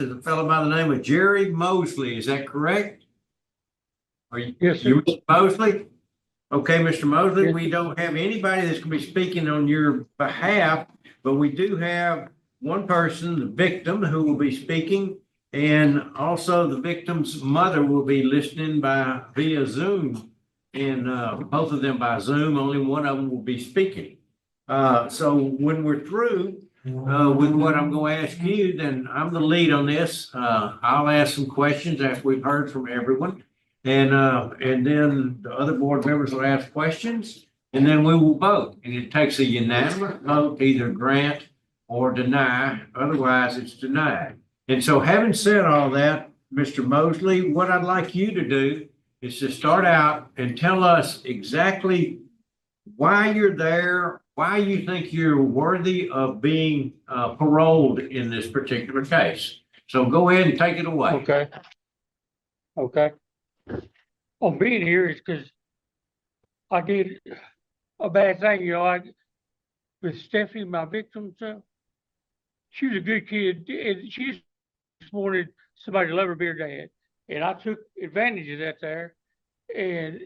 is a fellow by the name of Jerry Mosley. Is that correct? Are you, Yes, sir. you Mr. Mosley? Okay, Mr. Mosley, Yes, we sir. don't have anybody that's going to be speaking on your behalf, but we do have one person, the victim, who will be speaking. And also the victim's mother will be listening via Zoom, and both of them by Zoom. Only one of them will be speaking. So when we're through with what I'm going to ask you, then I'm the lead on this. I'll ask some questions after we've heard from everyone. And then the other board members will ask questions, and then we will vote. And it takes a unanimous vote to either grant or deny. Otherwise, it's denied. And so having said all that, Mr. Mosley, what I'd like you to do is to start out and tell us exactly why you're there, why you think you're worthy of being paroled in this particular case. So go ahead and take it away. Okay. Okay. On being here is because I did a bad thing, with Stephanie, my victim, so she was a good kid, and she just wanted somebody to love her, be her dad. And I took advantage of that there, and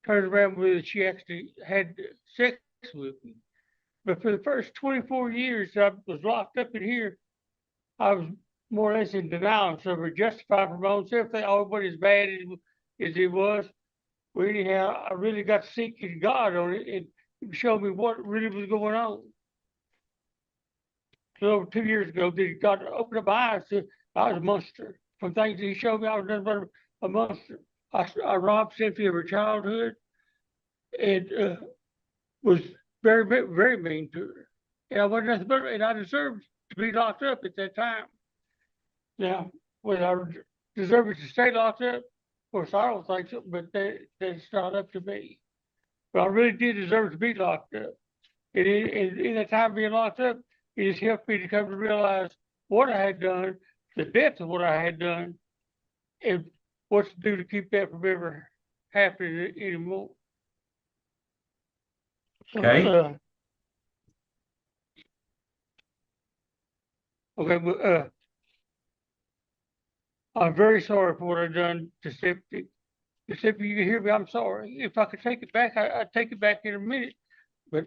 turned around with it. She actually had sex with me. But for the first 24 years I was locked up in here, I was more or less in denial, so we're justified for my own self. They all went as bad as it was. Well, anyhow, I really got to seek God on it and show me what really was going on. So over 2 years ago, God opened up my eyes to I was a monster. From things He showed me, I was nothing but a monster. I robbed Cynthia of her childhood and was very, very, very mean to her. And I wasn't nothing but, and I deserved to be locked up at that time. Now, whether I deserve to stay locked up, of course, I don't think so, but that's not up to me. But I really did deserve to be locked up. And in that time being locked up, it just helped me to come to realize what I had done, the depth of what I had done, and what to do to keep that from ever happening anymore. Okay. Okay, well, I'm very sorry for what I've done to Stephanie. Stephanie, you can hear me, I'm sorry. If I could take it back, I'd take it back in a minute. But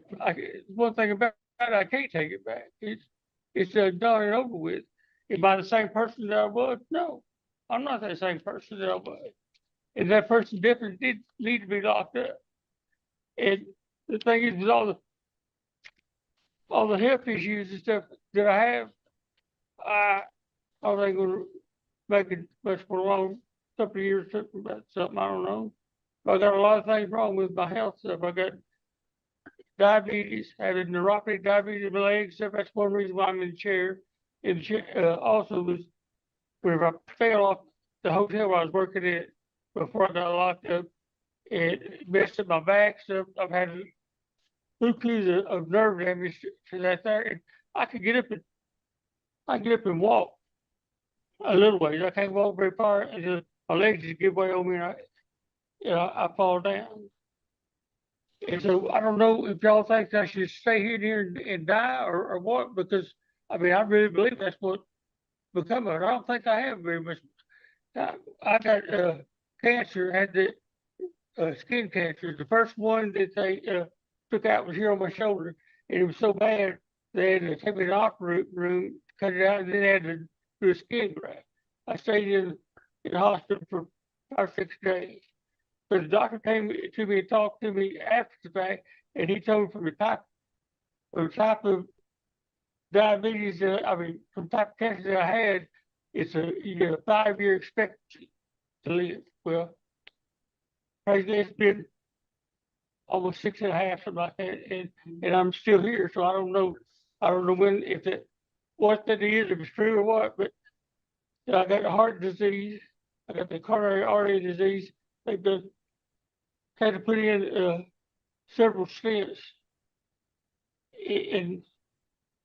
one thing about it, I can't take it back. It's done and over with. Am I the same person that I was? No, I'm not that same person that I was. And that person definitely did need to be locked up. And the thing is, with all the health issues and stuff that I have, I ain't gonna make it much more long. Couple of years took about something, I don't know. But I got a lot of things wrong with my health stuff. I got diabetes, I had neuropathic diabetes in my legs stuff. That's one reason why I'm in the chair. And the chair also was whenever I fell off the hotel where I was working at before I got locked up, it messed up my back stuff. I've had fluke of nerve damage to that there. And I could get up and walk a little ways. I can't walk very far, and my legs just give way on me, and I fall down. And so I don't know if y'all think I should stay here and die or what, because I mean I really believe that's what become of it. I don't think I have very much. I got cancer, had the skin cancer. The first one that they took out was here on my shoulder, and it was so bad they had to take me to the operating room, cut it out, and then they had to do a skin graft. I stayed in the hospital for 5 or 6 days. But the doctor came to me and talked to me after the fact, and he told me from the type of diabetes from type of cancer that I had, you get a 5-year expectancy to live. Well, it's been almost 6.5, something like that, and I'm still here, so I don't know when, what that is, if it's true or what, but I got heart disease, I got the coronary artery disease. They've had to put in several stents in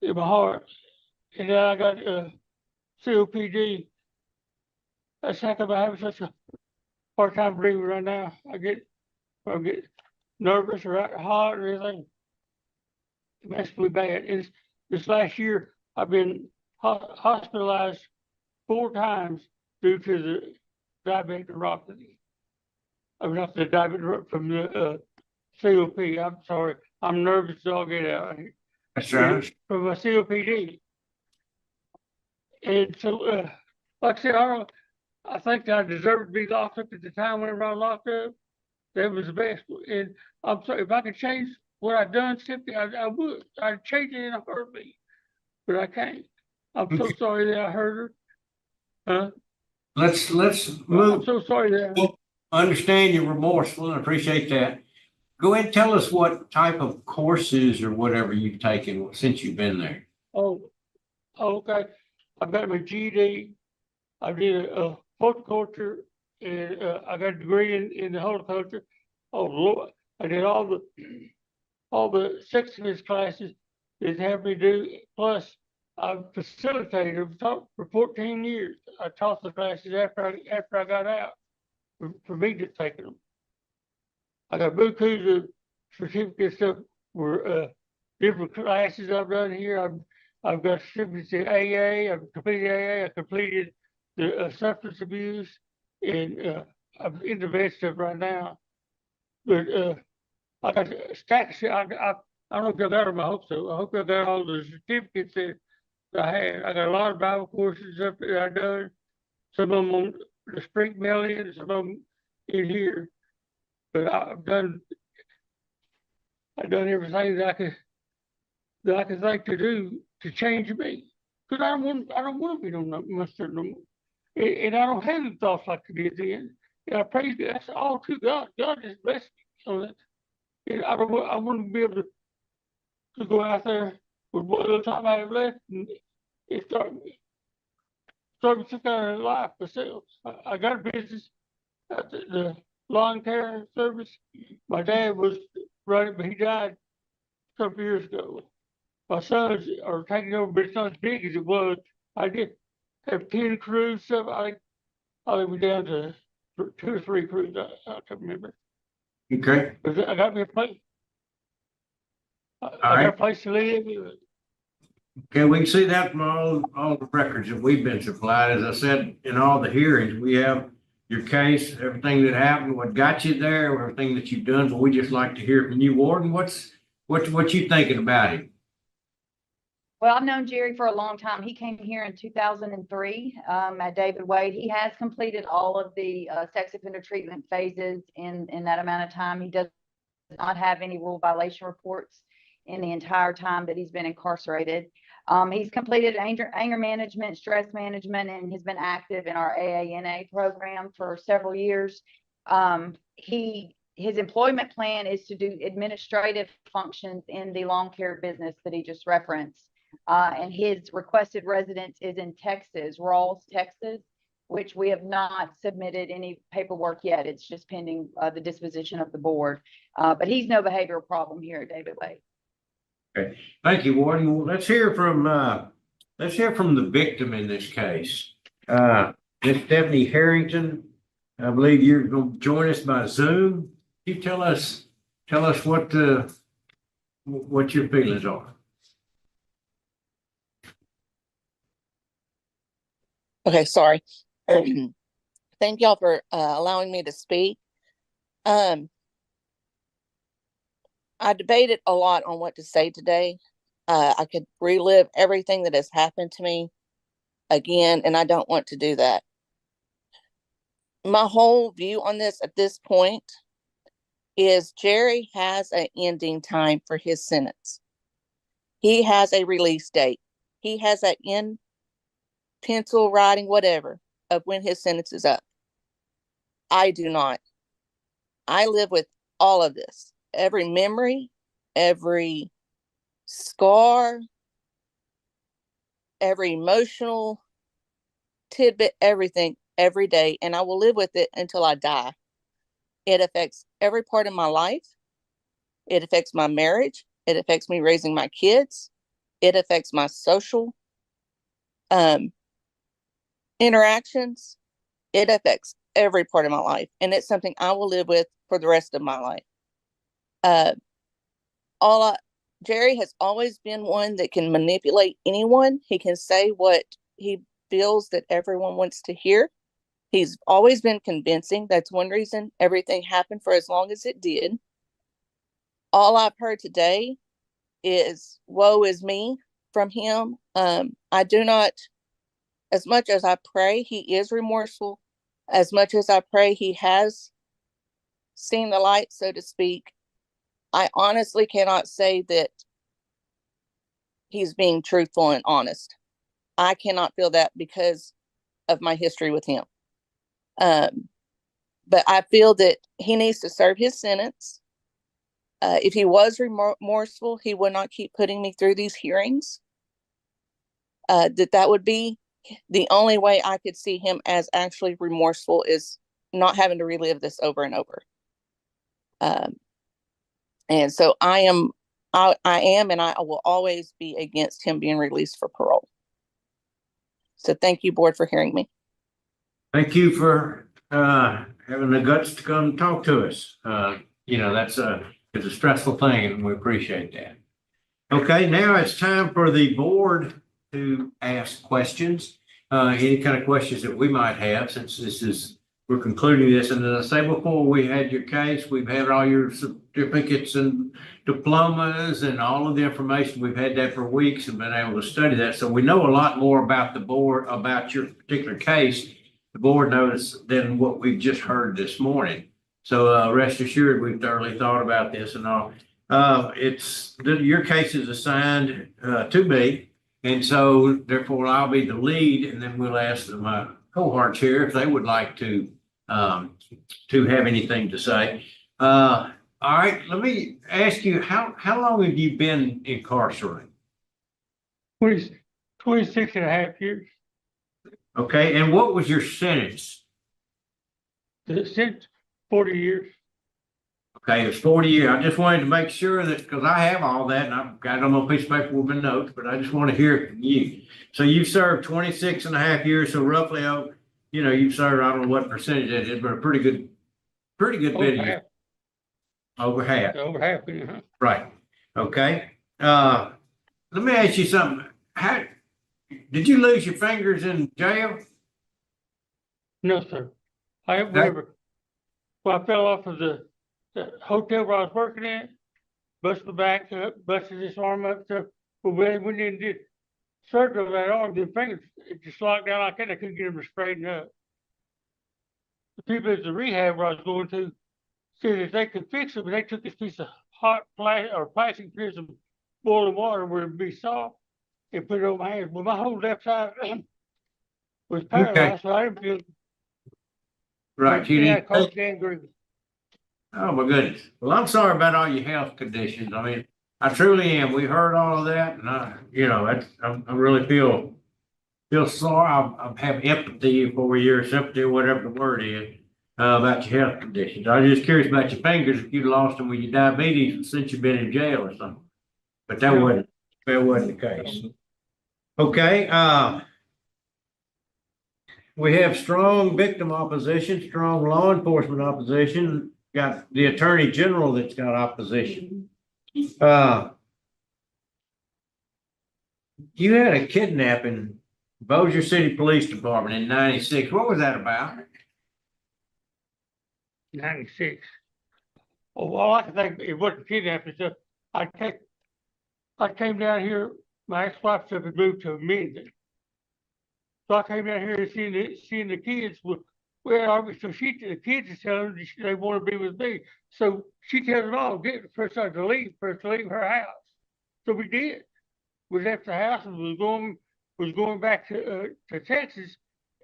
my heart, and then I got COPD. That's how come I'm having such a hard time breathing right now. I get nervous or hot or anything. It's really bad. This last year, I've been hospitalized 4 times due to the diabetic neuropathy. I mean, not the diabetic, from the COP. I'm sorry. I'm nervous as all get out. That's right. From my COPD. And so, like I said, I think I deserved to be locked up at the time whenever I was locked up. That was the best. And I'm sorry, if I could change what I've done, simply, I would. I'd change it in a heartbeat. But I can't. I'm so sorry that I hurt her. Huh? Let's I'm move. so sorry that I understand you're remorseful and appreciate that. Go ahead and tell us what type of courses or whatever you've taken since you've been there. oh, okay. I got my GED. I did a horticulture, and I got a degree in the horticulture. Oh Lord, I did all the sex offense classes that have me do. Plus, I facilitated. I've taught for 14 years. I taught the classes after I got out for me to take them. I got bukus of certificates stuff for different classes I've done here. I've got certificates in AA. I've completed AA. I completed the substance abuse, and I'm in the bed stuff right now. But I got a stack of shit. I don't know if y'all got them. I hope so. I hope y'all got all the certificates that I had. I got a lot of Bible courses up that I've done. Some of them on the spring mailing, some of them in here. But I've done everything that I could think to do to change me. Because I don't want to be no mustard no more. And I don't have the thoughts like I did then. And I praise God. That's all to God. God just blessed me on that. And I want to be able to go out there with what little time I have left and start me some kind of life myself. I got a business at the lawn care service. My dad was running, but he died a couple years ago. My sons are taking over, but it's not as big as it was. I did have 10 crews, stuff. I think we're down to 2 or 3 crews. I can't remember. Okay. But I got me a place. I got right. a place to live. Okay, we can see that from all the records that we've been supplied. As I said, in all the hearings, we have your case, everything that happened, what got you there, everything that you've done, but we just like to hear from you, Warden. What you thinking about him? Well, I've known Jerry for a long time. He came here in 2003 at David Wade. He has completed all of the sex offender treatment phases in that amount of time. He does not have any rule violation reports in the entire time that he's been incarcerated. He's completed anger management, stress management, and has been active in our AANA program for several years. His employment plan is to do administrative functions in the lawn care business that he just referenced. And his requested residence is in Texas, Rawls, Texas, which we have not submitted any paperwork yet. It's just pending the disposition of the board. But he's no behavioral problem here at David Wade. Okay, thank you, Warden. Well, let's hear from the victim in this case. Miss Stephanie Harrington, I believe you're going to join us by Zoom. Can you tell us what your feelings are? Okay, sorry. Thank y'all for allowing me to speak. I debated a lot on what to say today. I could relive everything that has happened to me again, and I don't want to do that. My whole view on this at this point is Jerry has an ending time for his sentence. He has a release date. He has an end pencil writing, whatever, of when his sentence is up. I do not. I live with all of this. Every memory, every scar, every emotional tidbit, everything, every day. And I will live with it until I die. It affects every part of my life. It affects my marriage. It affects me raising my kids. It affects my social interactions. It affects every part of my life. And it's something I will live with for the rest of my life. Jerry has always been one that can manipulate anyone. He can say what he feels that everyone wants to hear. He's always been convincing. That's one reason everything happened for as long as it did. All I've heard today is woe is me from him. I do not, as much as I pray he is remorseful, as much as I pray he has seen the light, so to speak, I honestly cannot say that he's being truthful and honest. I cannot feel that because of my history with him. But I feel that he needs to serve his sentence. If he was remorseful, he would not keep putting me through these hearings. That would be the only way I could see him as actually remorseful, is not having to relive this over and over. And so I am, and I will always be against him being released for parole. So thank you, board, for hearing me. Thank you for having the guts to come talk to us. That's it's a stressful thing, and we appreciate that. Okay, now it's time for the board to ask questions, any kind of questions that we might have, since we're concluding this. And as I say before, we had your case, we've had all your certificates and diplomas and all of the information. We've had that for weeks and been able to study that. So we know a lot more about the board, about your particular case, the board knows, than what we've just heard this morning. So rest assured, we've thoroughly thought about this and all. Your case is assigned to me, and so therefore I'll be the lead, and then we'll ask my cohorts here if they would like to have anything to say. All right, let me ask you, how long have you been incarcerated? 26 and a half years. Okay, and what was your sentence? Since 40 years. Okay, it's 40 years. I just wanted to make sure that, because I have all that and I've got it on my piece of paper with my notes, but I just want to hear it from you. So you've served 26 and a half years. So roughly, you've served, I don't know what percentage that is, but a pretty good bit of years. Over half. Over half. Uh-huh. Right. Okay. Let me ask you something. Did you lose your fingers in jail? No, sir. I have never. Well, I fell off of the hotel where I was working at, busted my back up, busted this arm up. So when they did surgery on that arm, the fingers, it just locked down like that. I couldn't get them to straighten up. The people at the rehab where I was going to said that they could fix them, but they took this piece of hot plastic piece of boiling water where it'd be soft and put it on my hands. Well, my whole left side was paralyzed, so I didn't feel. Right. Oh my goodness. Well, I'm sorry about all your health conditions. I mean, I truly am. We heard all of that, and I really feel sorry. I have empathy for your sympathy, or whatever the word is, about your health conditions. I was just curious about your fingers, if you lost them with your diabetes since you've been in jail or something. But that wasn't the case. Okay. We have strong victim opposition, strong law enforcement opposition. Got the attorney general that's got opposition. You had a kidnapping in Bossier City Police Department in '96. What was that about? 96. Oh, well, I can think it wasn't kidnapping. So I came down here. My ex-wife had moved to Minden. So I came down here and seeing the kids. So the kids are telling them they want to be with me. So she tells them all, get the first to leave her house. So we did. We left the house and was going back to Texas,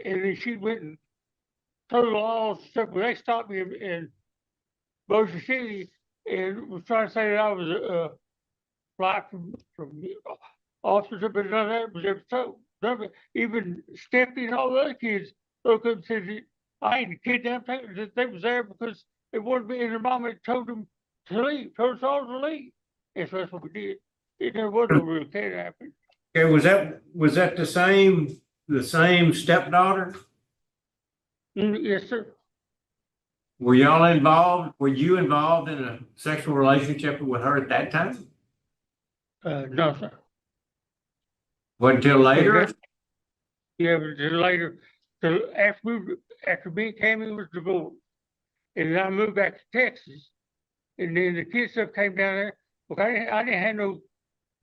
and then she went and told all the stuff. When they stopped me in Bossier City and was trying to say that I was a flight from officers, but none of that was ever told. Even Stephanie and all the other kids broke up and said, I ain't kidnapped them. They was there because they wanted to be, and their mama told them to leave, told us all to leave. And so that's what we did. It never was no real kidnapping. Okay, was that the same stepdaughter? Yes, sir. Were y'all involved? Were you involved in a sexual relationship with her at that time? No, sir. Wasn't until later? Yeah, but then later, so after me and Tammy was divorced, and then I moved back to Texas, and then the kids stuff came down there. Look, I didn't have no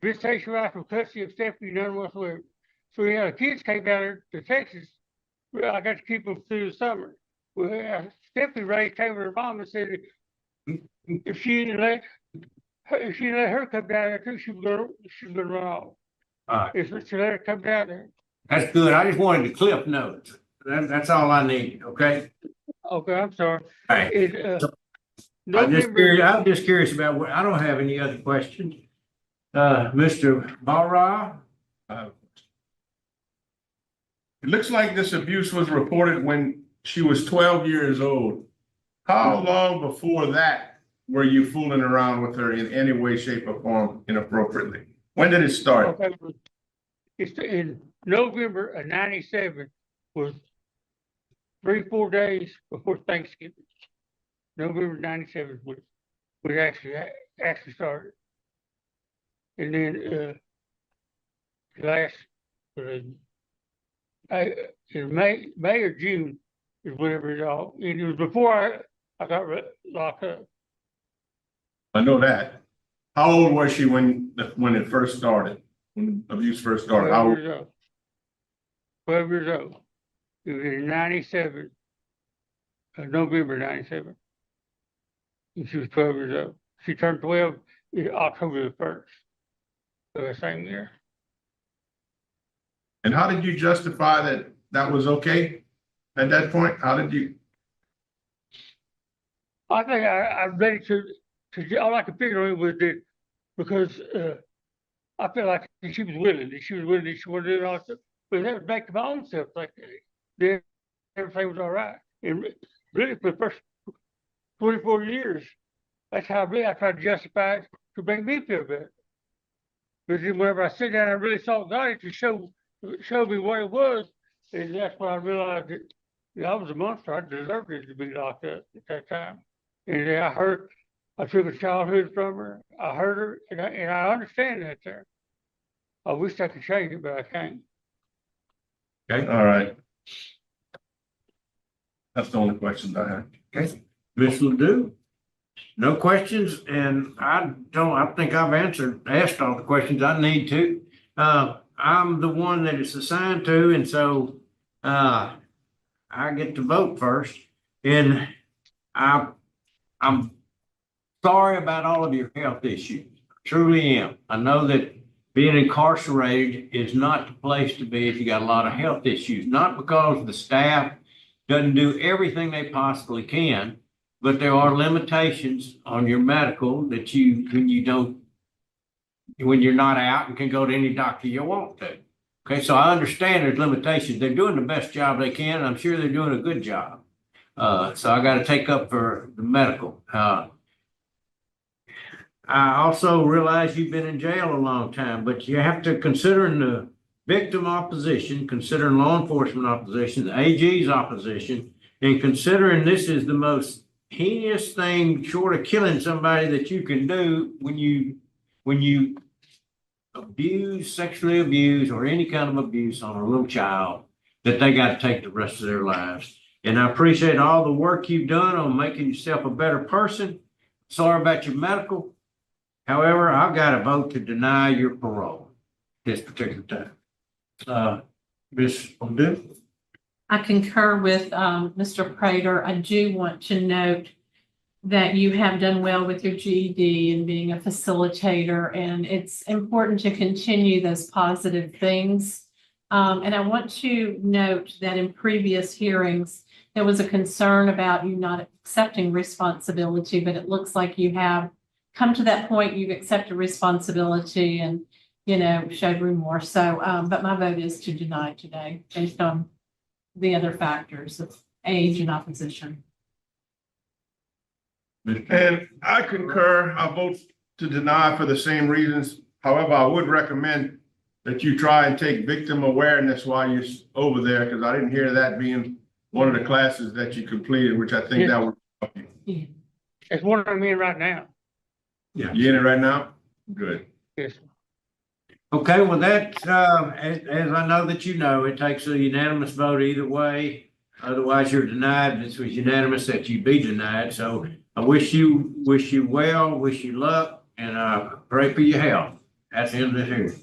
visitation rights or custody of Stephanie, none whatsoever. So yeah, the kids came down there to Texas. Well, I got to keep them through the summer. Well, Stephanie raised came with her mom and said if she didn't let her come down there too, she was gonna run off. All right, If she let her come down there. that's good. I just wanted to clip notes. That's all I need, okay? Okay, I'm sorry. All right. It, I'm just curious about what, I don't have any other questions. Mr. Barra? It looks like this abuse was reported when she was 12 years old. How long before that were you fooling around with her in any way, shape, or form inappropriately? When did it start? okay, it's in November of '97 was 3-4 days before Thanksgiving. November '97 was actually started. And then last in May or June is whenever it all. And it was before I got locked up. I know that. How old was she when it first started? When abuse first started? 12 How old? years old. 12 years old. It was in '97, November '97. And she was 12 years old. She turned 12 in October the 1st of the same year. And how did you justify that was okay at that point? How did you? I think I'm ready to all I could figure out was that because I felt like she was willing, that she wanted to do it all stuff. But that was back to my own self, like then everything was all right. And really for the first 24 years, that's how I tried to justify it to make me feel better. But then whenever I sit down, I really sought God to show me what it was, and that's when I realized that I was a monster. I deserved it to be locked up at that time. And then I took a childhood from her. I hurt her, and I understand that there. I wish I could change it, but I can't. Okay, All right. That's the only questions I have. okay. Ms. Ledoux? No questions, and I think I've asked all the questions I need to. I'm the one that it's assigned to, and so I get to vote first. And I'm sorry about all of your health issues. Truly am. I know that being incarcerated is not the place to be if you got a lot of health issues, not because the staff doesn't do everything they possibly can, but there are limitations on your medical that when you're not out and can go to any doctor you want to. Okay, so I understand there's limitations. They're doing the best job they can, and I'm sure they're doing a good job. So I got to take up for the medical. I also realize you've been in jail a long time, but you have to, considering the victim opposition, considering law enforcement opposition, the AG's opposition, and considering this is the most heinous thing short of killing somebody that you can do when you sexually abuse or any kind of abuse on a little child, that they got to take the rest of their lives. And I appreciate all the work you've done on making yourself a better person. Sorry about your medical. However, I've got to vote to deny your parole this particular time. Ms. Ledoux? I concur with Mr. Prater. I do want to note that you have done well with your GED and being a facilitator, and it's important to continue those positive things. And I want to note that in previous hearings, there was a concern about you not accepting responsibility, but it looks like you have come to that point, you've accepted responsibility and, showed remorse. So, but my vote is to deny today based on the other factors of age and opposition. And I concur. I vote to deny for the same reasons. However, I would recommend that you try and take victim awareness while you're over there, because I didn't hear that being one of the classes that you completed, which I think that would help you. Yeah. It's one I'm in right now. Yeah. You in it right now? Good. Yes. Okay, well, that, as I know that you know, it takes a unanimous vote either way. Otherwise, you're denied. This was unanimous that you be denied. So I wish you well, wish you luck, and pray for your health. That's the end of this hearing.